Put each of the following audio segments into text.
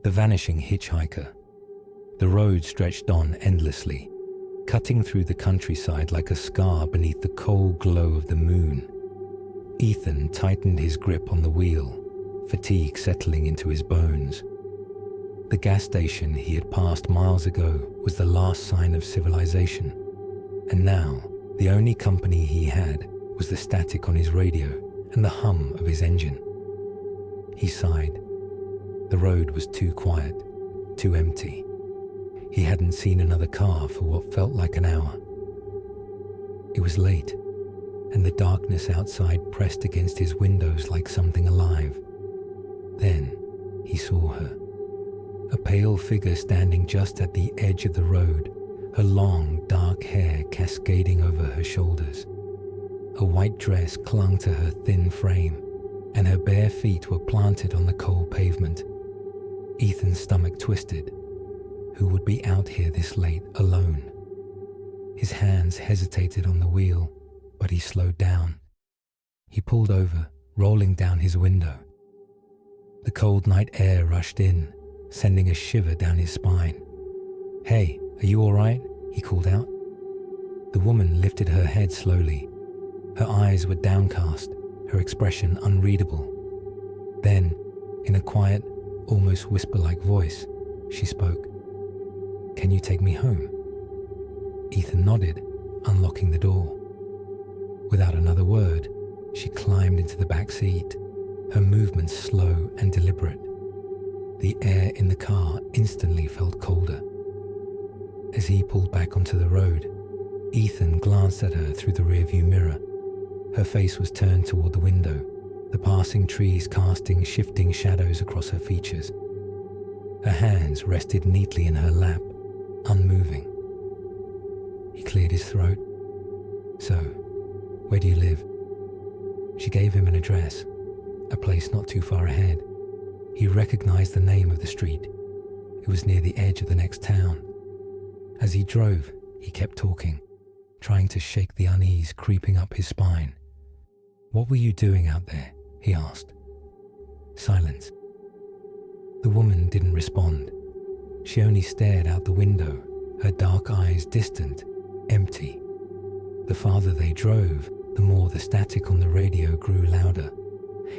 The vanishing hitchhiker. The road stretched on endlessly, cutting through the countryside like a scar beneath the cold glow of the moon. Ethan tightened his grip on the wheel, fatigue settling into his bones. The gas station he had passed miles ago was the last sign of civilization, and now the only company he had was the static on his radio and the hum of his engine. He sighed. The road was too quiet, too empty. He hadn't seen another car for what felt like an hour. It was late, and the darkness outside pressed against his windows like something alive. Then he saw her, a pale figure standing just at the edge of the road, her long, dark hair cascading over her shoulders. A white dress clung to her thin frame, and her bare feet were planted on the cold pavement. Ethan's stomach twisted. Who would be out here this late alone? His hands hesitated on the wheel, but he slowed down. He pulled over, rolling down his window. The cold night air rushed in, sending a shiver down his spine. "Hey, are you all right?" he called out. The woman lifted her head slowly. Her eyes were downcast, her expression unreadable. Then, in a quiet, almost whisper-like voice, she spoke. "Can you take me home?" Ethan nodded, unlocking the door. Without another word, she climbed into the back seat, her movements slow and deliberate. The air in the car instantly felt colder. As he pulled back onto the road, Ethan glanced at her through the rearview mirror. Her face was turned toward the window, the passing trees casting shifting shadows across her features. Her hands rested neatly in her lap, unmoving. He cleared his throat. "So, where do you live?" She gave him an address, a place not too far ahead. He recognized the name of the street. It was near the edge of the next town. As he drove, he kept talking, trying to shake the unease creeping up his spine. "What were you doing out there?" he asked. Silence. The woman didn't respond. She only stared out the window, her dark eyes distant, empty. The farther they drove, the more the static on the radio grew louder.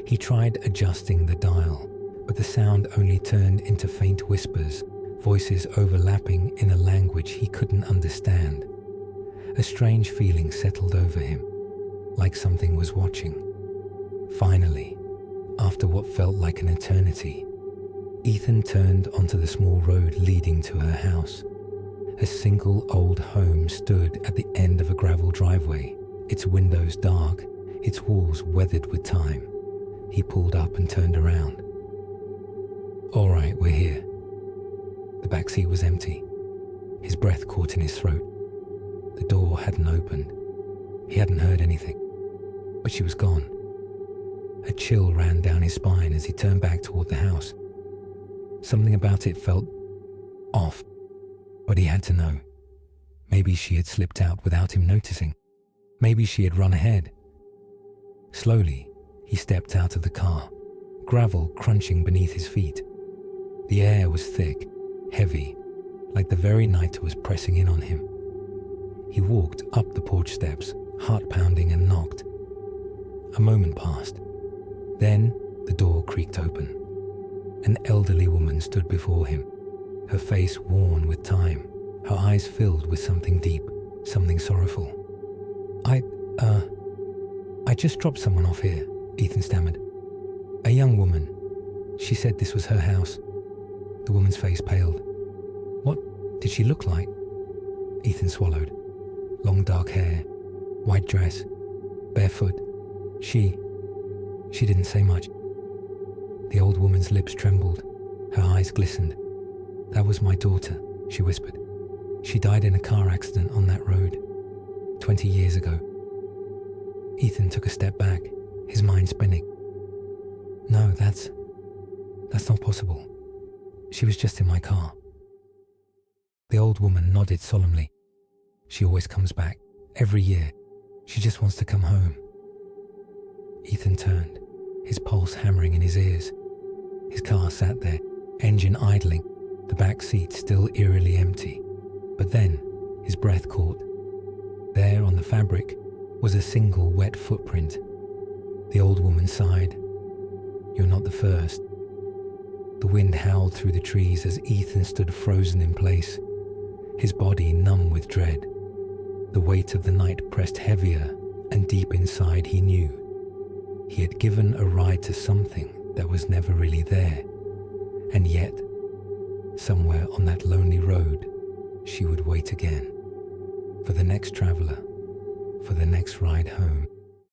He tried adjusting the dial, but the sound only turned into faint whispers, voices overlapping in a language he couldn't understand. A strange feeling settled over him, like something was watching. Finally, after what felt like an eternity, Ethan turned onto the small road leading to her house. A single old home stood at the end of a gravel driveway, its windows dark, its walls weathered with time. He pulled up and turned around. "All right, we're here." The backseat was empty. His breath caught in his throat. The door hadn't opened. He hadn't heard anything, but she was gone. A chill ran down his spine as he turned back toward the house. Something about it felt off, but he had to know. Maybe she had slipped out without him noticing. Maybe she had run ahead. Slowly, he stepped out of the car, gravel crunching beneath his feet. The air was thick, heavy, like the very night was pressing in on him. He walked up the porch steps, heart pounding, and knocked. A moment passed. Then the door creaked open. An elderly woman stood before him, her face worn with time, her eyes filled with something deep, something sorrowful. I just dropped someone off here," Ethan stammered. "A young woman. She said this was her house." The woman's face paled. "What did she look like?" Ethan swallowed. Long dark hair, white dress, barefoot. She didn't say much. The old woman's lips trembled. Her eyes glistened. "That was my daughter," she whispered. "She died in a car accident on that road 20 years ago." Ethan took a step back, his mind spinning. "No, that's not possible. She was just in my car." The old woman nodded solemnly. "She always comes back, every year. She just wants to come home." Ethan turned, his pulse hammering in his ears. His car sat there, engine idling, the back seat still eerily empty. But then his breath caught. There on the fabric was a single wet footprint. The old woman sighed. "You're not the first." The wind howled through the trees as Ethan stood frozen in place, his body numb with dread. The weight of the night pressed heavier, and deep inside he knew he had given a ride to something that was never really there. And yet, somewhere on that lonely road, she would wait again, for the next traveler, for the next ride home.